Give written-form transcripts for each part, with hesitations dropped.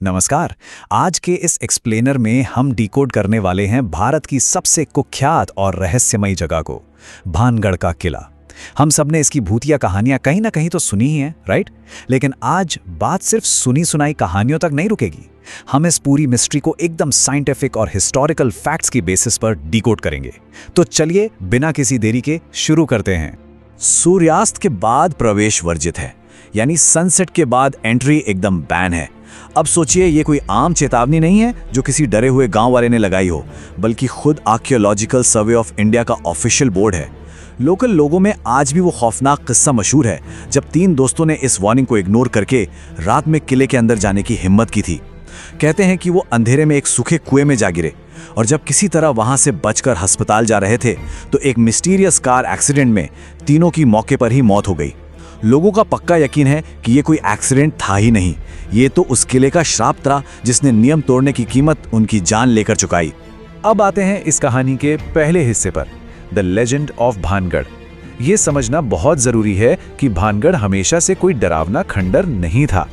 नमस्कार। आज के इस एक्सप्लेनर में हम डिकोड करने वाले हैं भारत की सबसे कुख्यात और रहस्यमयी जगह को, भानगढ़ का किला। हम सब ने इसकी भूतिया कहानियां कहीं ना कहीं तो सुनी ही हैं, राइट? लेकिन आज बात सिर्फ सुनी सुनाई कहानियों तक नहीं रुकेगी। हम इस पूरी मिस्ट्री को एकदम साइंटिफिक और हिस्टोरिकल फैक्ट्स की बेसिस पर डिकोड करेंगे। तो चलिए बिना किसी देरी के शुरू करते हैं। सूर्यास्त के बाद प्रवेश वर्जित है, यानी सनसेट के बाद एंट्री एकदम बैन है। अब सोचिए, ये कोई आम चेतावनी नहीं है जो किसी डरे हुए गांव वाले ने लगाई हो, बल्कि खुद आर्कियोलॉजिकल सर्वे ऑफ इंडिया का ऑफिशियल बोर्ड है। लोकल लोगों में आज भी वो खौफनाक किस्सा मशहूर है जब 3 दोस्तों ने इस वार्निंग को इग्नोर करके रात में किले के अंदर जाने की हिम्मत की थी। कहते हैं कि वो अंधेरे में एक सूखे कुएं में जा गिरे और जब किसी तरह वहां से बचकर अस्पताल जा रहे थे तो एक मिस्टीरियस कार एक्सीडेंट में तीनों की मौके पर ही मौत हो गई। लोगों का पक्का यकीन है कि ये कोई एक्सीडेंट था ही नहीं, ये तो उस किले का श्राप था जिसने नियम तोड़ने की कीमत उनकी जान लेकर चुकाई। अब आते हैं इस कहानी के पहले हिस्से पर, द लेजेंड ऑफ भानगढ़। ये समझना बहुत जरूरी है कि भानगढ़ हमेशा से कोई डरावना खंडर नहीं था।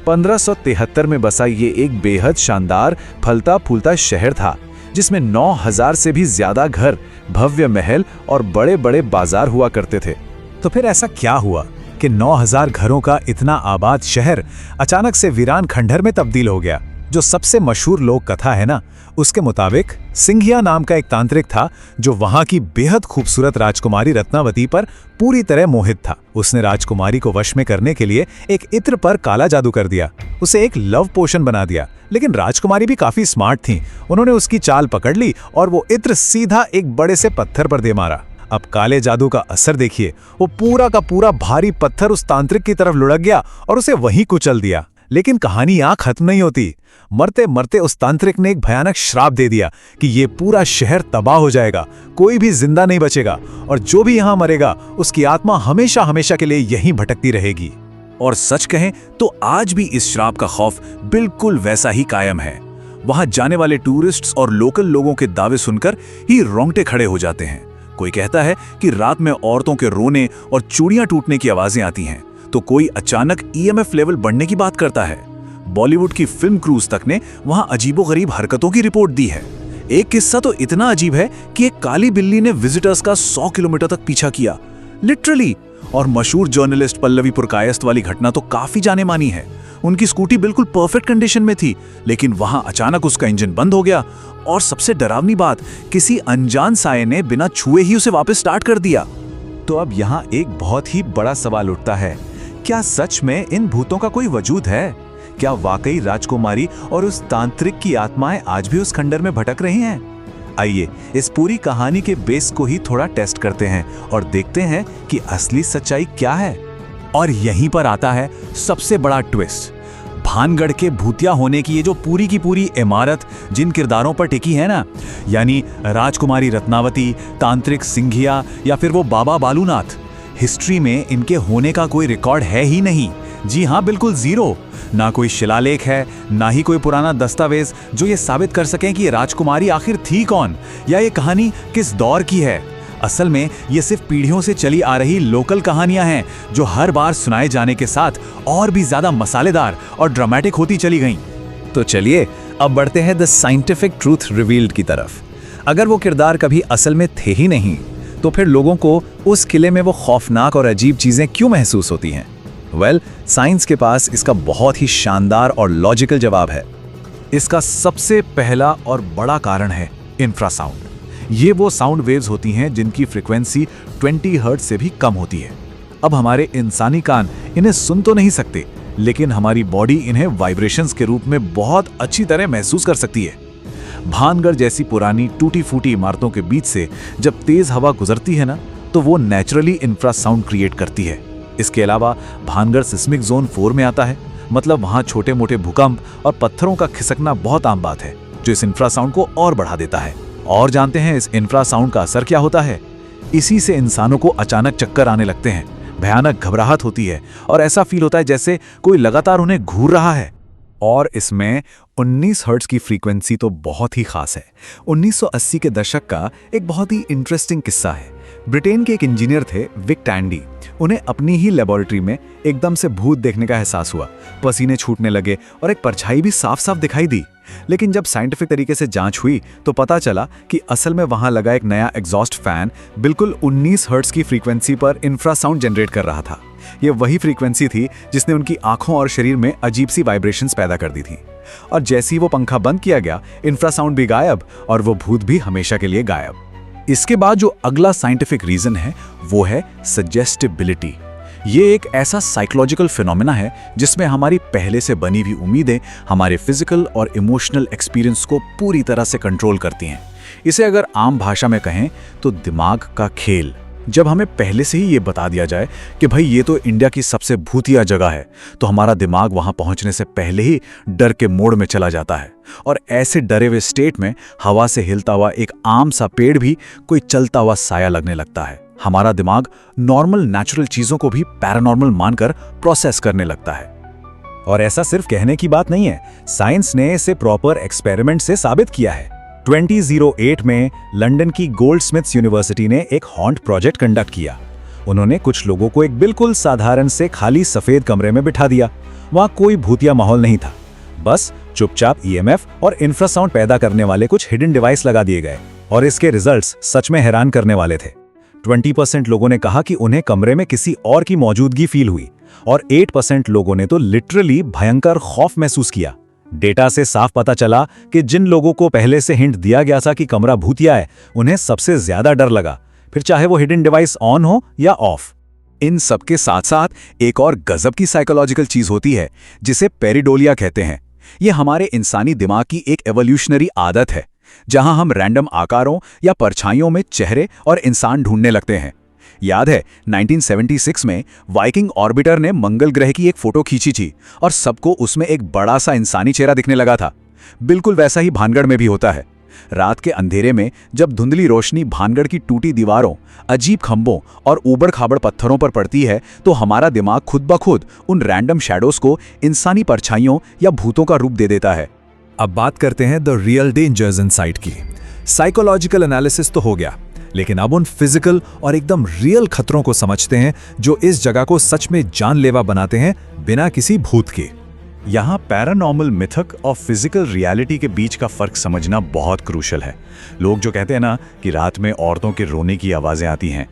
1573 में बसा ये एक बेहद शानदार फलता फूलता शहर था जिसमें 9000 से भी ज्यादा घर, भव्य महल और बड़े बड़े बाजार हुआ करते थे। तो फिर ऐसा क्या हुआ कि 9000 घरों का इतना आबाद शहर अचानक से वीरान खंडहर में तब्दील हो गया? जो सबसे मशहूर लोक कथा है ना, उसके मुताबिक सिंघिया नाम का एक तांत्रिक था जो वहां की बेहद खूबसूरत राजकुमारी रत्नावती पर पूरी तरह मोहित था। उसने राजकुमारी को वश में करने के लिए एक इत्र पर काला जादू कर दिया, उसे एक लव पोशन बना दिया। लेकिन राजकुमारी भी काफी स्मार्ट थी, उन्होंने उसकी चाल पकड़ ली और वो इत्र सीधा एक बड़े से पत्थर पर दे मारा। अब काले जादू का असर देखिए, वो पूरा का पूरा भारी पत्थर उस तांत्रिक की तरफ लुढ़क गया और उसे वहीं कुचल दिया। लेकिन कहानी यहां खत्म नहीं होती। मरते मरते उस तांत्रिक ने एक भयानक श्राप दे दिया कि ये पूरा शहर तबाह हो जाएगा, कोई भी जिंदा नहीं बचेगा और जो भी यहां मरेगा उसकी आत्मा हमेशा हमेशा के लिए यहीं भटकती रहेगी। और सच कहें तो आज भी इस श्राप का खौफ बिल्कुल वैसा ही कायम है। वहां जाने वाले टूरिस्ट्स और लोकल लोगों के दावे सुनकर ही रोंगटे खड़े हो जाते हैं। कोई कहता है कि रात में औरतों के रोने और चूड़ियां टूटने की आवाजें आती हैं, तो कोई अचानक ईएमएफ लेवल बढ़ने की बात करता है। बॉलीवुड की फिल्म क्रूज तक ने वहां अजीबोगरीब हरकतों की रिपोर्ट दी है। एक किस्सा तो इतना अजीब है कि एक काली बिल्ली ने विजिटर्स का 100 किलोमीटर तक पीछा किया, लिटरली। और मशहूर जर्नलिस्ट पल्लवी पुरकायस्थ वाली घटना तो काफी जाने मानी है। उनकी स्कूटी बिल्कुल परफेक्ट कंडीशन में थी, लेकिन वहां अचानक उसका इंजन बंद हो गया और सबसे डरावनी बात, किसी अनजान साये ने बिना छुए ही उसे वापस स्टार्ट कर दिया। तो अब यहाँ एक बहुत ही बड़ा सवाल उठता है, क्या सच में इन भूतों का कोई वजूद है? क्या वाकई राजकुमारी और उस तांत्रिक की आत्माएं आज भी उस खंडर में भटक रही हैं? आइए इस पूरी कहानी के बेस को ही थोड़ा टेस्ट करते हैं और देखते हैं कि असली सच्चाई क्या है। और यहीं पर आता है सबसे बड़ा ट्विस्ट। भानगढ़ के भूतिया होने की ये जो पूरी की पूरी इमारत जिन किरदारों पर टिकी है ना, यानी राजकुमारी रत्नावती, तांत्रिक सिंघिया या फिर वो बाबा बालूनाथ, हिस्ट्री में इनके होने का कोई रिकॉर्ड है ही नहीं। जी हाँ, बिल्कुल जीरो। ना कोई शिलालेख है, ना ही कोई पुराना दस्तावेज जो ये साबित कर सकें कि ये राजकुमारी आखिर थी कौन या ये कहानी किस दौर की है। असल में ये सिर्फ पीढ़ियों से चली आ रही लोकल कहानियां हैं जो हर बार सुनाए जाने के साथ और भी ज्यादा मसालेदार और ड्रामेटिक होती चली गईं। तो चलिए अब बढ़ते हैं द साइंटिफिक ट्रूथ रिवील्ड की तरफ। अगर वो किरदार कभी असल में थे ही नहीं, तो फिर लोगों को उस किले में वो खौफनाक और अजीब चीजें क्यों महसूस होती हैं? वेल, साइंस के पास इसका बहुत ही शानदार और लॉजिकल जवाब है। इसका सबसे पहला और बड़ा कारण है इंफ्रासाउंड। ये वो साउंड वेव्स होती हैं जिनकी फ्रीक्वेंसी 20 हर्ट्ज से भी कम होती है। अब हमारे इंसानी कान इन्हें सुन तो नहीं सकते, लेकिन हमारी बॉडी इन्हें वाइब्रेशंस के रूप में बहुत अच्छी तरह महसूस कर सकती है। भानगढ़ जैसी पुरानी टूटी फूटी इमारतों के बीच से जब तेज हवा गुजरती है ना, तो वो नेचुरली इंफ्रासाउंड क्रिएट करती है। इसके अलावा भानगढ़ सिस्मिक जोन 4 में आता है, मतलब वहाँ छोटे मोटे भूकंप और पत्थरों का खिसकना बहुत आम बात है, जो इस इंफ्रासाउंड को और बढ़ा देता है। और जानते हैं इस इंफ्रासाउंड का असर क्या होता है? इसी से इंसानों को अचानक चक्कर आने लगते हैं, भयानक घबराहट होती है और ऐसा फील होता है जैसे कोई लगातार उन्हें घूर रहा है। और इसमें 19 हर्ट्ज की फ्रीक्वेंसी तो बहुत ही खास है। 1980 के दशक का एक बहुत ही इंटरेस्टिंग किस्सा है। ब्रिटेन के एक इंजीनियर थे विक टैंडी। उन्हें अपनी ही लेबोरेटरी में एकदम से भूत देखने का एहसास हुआ। पसीने छूटने लगे और एक परछाई भी साफ साफ दिखाई दी। लेकिन जब साइंटिफिक तरीके से जांच हुई तो पता चला कि असल में वहां लगा एक नया एग्जॉस्ट फैन बिल्कुल 19 हर्ट्ज की फ्रीक्वेंसी पर इंफ्रासाउंड जनरेट कर रहा था। ये वही फ्रीक्वेंसी थी जिसने उनकी आंखों और शरीर में अजीब सी वाइब्रेशंस पैदा कर दी थी। और जैसे ही वो पंखा बंद किया गया, इंफ्रासाउंड भी गायब और वो भूत भी हमेशा के लिए गायब। इसके बाद जो अगला साइंटिफिक रीजन है वो है सजेस्टिबिलिटी। ये एक ऐसा साइकोलॉजिकल फिनोमेना है जिसमें हमारी पहले से बनी हुई उम्मीदें हमारे फिजिकल और इमोशनल एक्सपीरियंस को पूरी तरह से कंट्रोल करती हैं। इसे अगर आम भाषा में कहें तो दिमाग का खेल। जब हमें पहले से ही ये बता दिया जाए कि भाई ये तो इंडिया की सबसे भूतिया जगह है, तो हमारा दिमाग वहां पहुंचने से पहले ही डर के मोड में चला जाता है। और ऐसे डरे हुए स्टेट में हवा से हिलता हुआ एक आम सा पेड़ भी कोई चलता हुआ साया लगने लगता है। हमारा दिमाग नॉर्मल नेचुरल चीजों को भी पैरानॉर्मल मानकर प्रोसेस करने लगता है। और ऐसा सिर्फ कहने की बात नहीं है, साइंस ने इसे प्रॉपर एक्सपेरिमेंट से साबित किया है। 2008 में लंदन की गोल्डस्मिथ्स यूनिवर्सिटी ने एक हॉन्ट प्रोजेक्ट कंडक्ट किया। उन्होंने कुछ लोगों को एक बिल्कुल साधारण से खाली सफेद कमरे में बिठा दिया। वहां कोई भूतिया माहौल नहीं था, बस चुपचाप ईएमएफ और इंफ्रासाउंड पैदा करने वाले कुछ हिडन डिवाइस लगा दिए गए। और इसके रिजल्ट्स सच में हैरान करने वाले थे। 20% लोगों ने कहा कि उन्हें कमरे में किसी और की मौजूदगी फील हुई और 8% लोगों ने तो लिटरली भयंकर खौफ महसूस किया। डेटा से साफ पता चला कि जिन लोगों को पहले से हिंट दिया गया था कि कमरा भूतिया है, उन्हें सबसे ज्यादा डर लगा, फिर चाहे वो हिडन डिवाइस ऑन हो या ऑफ। इन सबके साथ साथ एक और गजब की साइकोलॉजिकल चीज होती है जिसे पेरिडोलिया कहते हैं। ये हमारे इंसानी दिमाग की एक एवोल्यूशनरी आदत है, जहां हम रैंडम आकारों या परछाइयों में चेहरे और इंसान ढूंढने लगते हैं। याद है 1976 में वाइकिंग ऑर्बिटर ने मंगल ग्रह की एक फोटो खींची थी और सबको उसमें एक बड़ा सा इंसानी चेहरा दिखने लगा था। बिल्कुल वैसा ही भानगढ़ में भी होता है। रात के अंधेरे में जब धुंधली रोशनी भानगढ़ की टूटी दीवारों, अजीब खंभों और ऊबड़ खाबड़ पत्थरों पर पड़ती है तो हमारा दिमाग खुद ब खुद उन रैंडम शैडोज को इंसानी परछाइयों या भूतों का रूप दे देता है। अब बात करते हैं द रियल डेंजर्स इनसाइड की। साइकोलॉजिकल एनालिसिस तो हो गया, लेकिन अब उन फिजिकल और एकदम रियल खतरों को समझते हैं जो इस जगह को सच में जानलेवा बनाते हैं बिना किसी भूत के। यहाँ पैरानॉर्मल मिथक और फिजिकल रियलिटी के बीच का फर्क समझना बहुत क्रूशल है। लोग जो कहते हैं ना कि रात में औरतों के रोने की आवाज़ें आती हैं,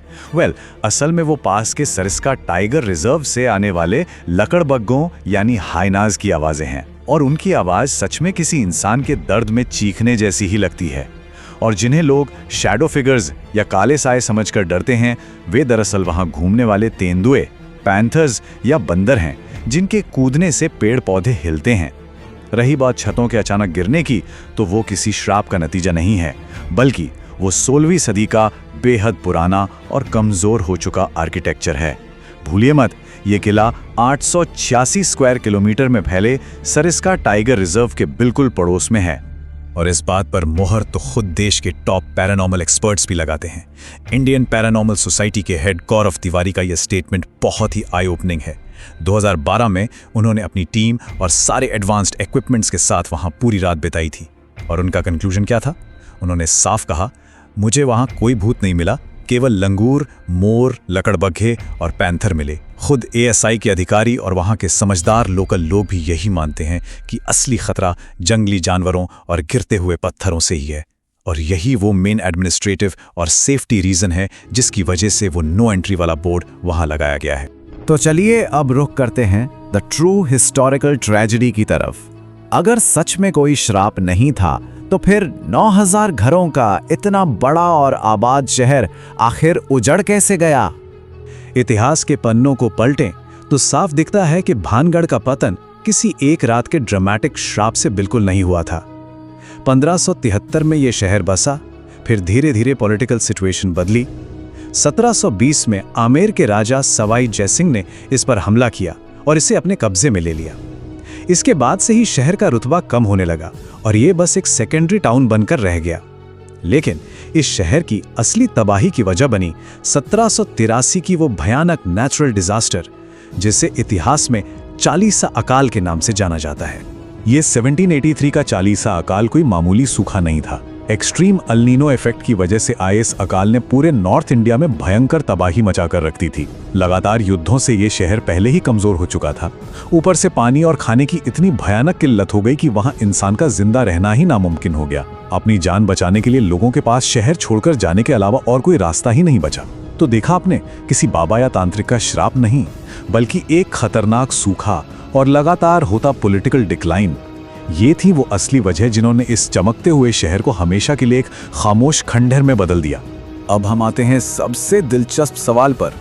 असल में वो पास के सरिस्का टाइगर रिजर्व से आने वाले लकड़बग्गों यानी हाइनाज की आवाज़ें हैं। और उनकी आवाज़ सच में किसी इंसान के दर्द में चीखने जैसी ही लगती है। और जिन्हें लोग शैडो फिगर्स या काले साए समझकर डरते हैं, वे दरअसल वहाँ घूमने वाले तेंदुए, पैंथर्स या बंदर हैं जिनके कूदने से पेड़ पौधे हिलते हैं। रही बात छतों के अचानक गिरने की, तो वो किसी श्राप का नतीजा नहीं है, बल्कि वो 16वीं सदी का बेहद पुराना और कमज़ोर हो चुका आर्किटेक्चर है। भूलिए मत, ये किला 886 स्क्वायर किलोमीटर में फैले सरिस्का टाइगर रिजर्व के बिल्कुल पड़ोस में है। और इस बात पर मोहर तो खुद देश के टॉप पैरानॉर्मल एक्सपर्ट्स भी लगाते हैं। इंडियन पैरानॉर्मल सोसाइटी के हेड गौरव तिवारी का यह स्टेटमेंट बहुत ही आई ओपनिंग है। 2012 में उन्होंने अपनी टीम और सारे एडवांस्ड इक्विपमेंट्स के साथ वहां पूरी रात बिताई थी। और उनका कंक्लूजन क्या था? उन्होंने साफ कहा, मुझे वहां कोई भूत नहीं मिला, केवल लंगूर, मोर, लकड़बग्घे और पैंथर मिले। खुद एएसआई के अधिकारी और वहां के समझदार लोकल लोग भी यही मानते हैं कि असली खतरा जंगली जानवरों और गिरते हुए पत्थरों से ही है। और यही वो मेन एडमिनिस्ट्रेटिव और सेफ्टी रीजन है जिसकी वजह से वो नो एंट्री वाला बोर्ड वहां लगाया गया है। तो चलिए अब रुख करते हैं द ट्रू हिस्टोरिकल ट्रेजेडी की तरफ। अगर सच में कोई श्राप नहीं था, तो फिर 9000 घरों का इतना बड़ा और आबाद शहर आखिर उजड़ कैसे गया? इतिहास के पन्नों को पलटें तो साफ दिखता है कि भानगढ़ का पतन किसी एक रात के ड्रामेटिक श्राप से बिल्कुल नहीं हुआ था। 1573 में यह शहर बसा, फिर धीरे धीरे पॉलिटिकल सिचुएशन बदली। 1720 में आमेर के राजा सवाई जयसिंह ने इस पर हमला किया और इसे अपने कब्जे में ले लिया। इसके बाद से ही शहर का रुतबा कम होने लगा और ये बस एक सेकेंडरी टाउन बनकर रह गया। लेकिन इस शहर की असली तबाही की वजह बनी 1783 की वो भयानक नेचुरल डिजास्टर, जिसे इतिहास में चालीसा अकाल के नाम से जाना जाता है। ये 1783 का चालीसा अकाल कोई मामूली सूखा नहीं था। एक्सट्रीम अल्नीनो इफेक्ट की वजह से आए इस अकाल ने पूरे नॉर्थ इंडिया में भयंकर तबाही मचाकर रखती थी। लगातार युद्धों से ये शहर पहले ही कमजोर हो चुका था। ऊपर से पानी और खाने की इतनी भयानक किल्लत हो गई कि वहां इंसान का जिंदा रहना ही नामुमकिन हो गया। अपनी जान बचाने के लिए लोगों के पास शहर छोड़कर जाने के अलावा और कोई रास्ता ही नहीं बचा। तो देखा आपने, किसी बाबा या तांत्रिक का श्राप नहीं, बल्कि एक खतरनाक सूखा और लगातार होता पॉलिटिकल डिक्लाइन। ये थी वो असली वजह जिन्होंने इस चमकते हुए शहर को हमेशा के लिए एक खामोश खंडहर में बदल दिया। अब हम आते हैं सबसे दिलचस्प सवाल पर,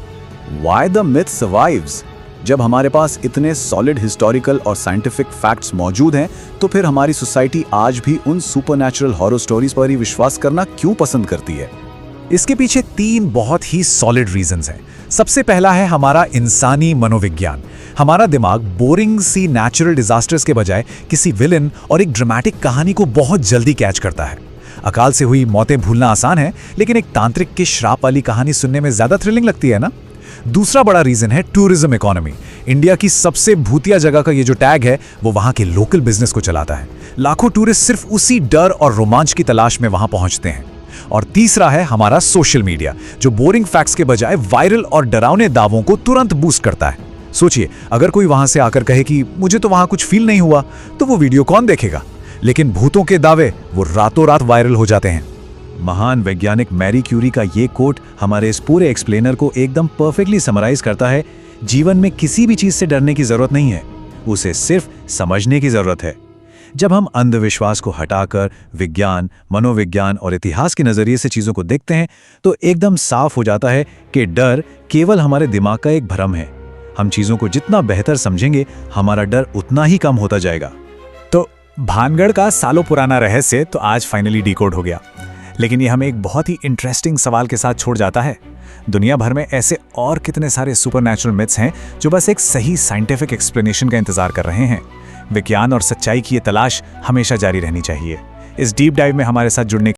व्हाई द मिथ सर्वाइव्स? जब हमारे पास इतने सॉलिड हिस्टोरिकल और साइंटिफिक फैक्ट्स मौजूद हैं, तो फिर हमारी सोसाइटी आज भी उन सुपरनैचुरल हॉरर स्टोरीज पर ही विश्वास करना क्यों पसंद करती है? इसके पीछे 3 बहुत ही सॉलिड रीजंस हैं। सबसे पहला है हमारा इंसानी मनोविज्ञान। हमारा दिमाग बोरिंग सी नेचुरल डिजास्टर्स के बजाय किसी विलन और एक ड्रामेटिक कहानी को बहुत जल्दी कैच करता है। अकाल से हुई मौतें भूलना आसान है, लेकिन एक तांत्रिक की श्राप वाली कहानी सुनने में ज्यादा थ्रिलिंग लगती है ना। दूसरा बड़ा रीजन है टूरिज्म इकोनॉमी। इंडिया की सबसे भूतिया जगह का ये जो टैग है, वो वहां के लोकल बिजनेस को चलाता है। लाखों टूरिस्ट सिर्फ उसी डर और रोमांच की तलाश में वहां पहुंचते हैं। और तीसरा है हमारा सोशल मीडिया, जो बोरिंग फैक्ट्स के बजाय वायरल और डरावने दावों को तुरंत बूस्ट करता है। सोचिए, अगर कोई वहां से आकर कहे कि मुझे तो वहां कुछ फील नहीं हुआ, तो वो वीडियो कौन देखेगा? लेकिन भूतों के दावे वो रातों रात वायरल हो जाते हैं। महान वैज्ञानिक मैरी क्यूरी का ये कोट हमारे इस पूरे एक्सप्लेनर को एकदम परफेक्टली समराइज करता है। जीवन में किसी भी चीज से डरने की जरूरत नहीं है, उसे सिर्फ समझने की जरूरत है। जब हम अंधविश्वास को हटाकर विज्ञान, मनोविज्ञान और इतिहास के नजरिए से चीजों को देखते हैं, तो एकदम साफ हो जाता है कि डर केवल हमारे दिमाग का एक भ्रम है। हम चीजों को जितना बेहतर समझेंगे, हमारा डर उतना ही कम होता जाएगा। तो भानगढ़ का सालों पुराना रहस्य तो आज फाइनली डिकोड हो गया, लेकिन ये हमें एक बहुत ही इंटरेस्टिंग सवाल के साथ छोड़ जाता है। दुनिया भर में ऐसे और कितने सारे सुपरनैचुरल मिथ्स हैं जो बस एक सही साइंटिफिक एक्सप्लेनेशन का इंतजार कर रहे हैं। विज्ञान और सच्चाई की ये तलाश हमेशा जारी रहनी चाहिए। इस डीप डाइव में हमारे साथ जुड़ने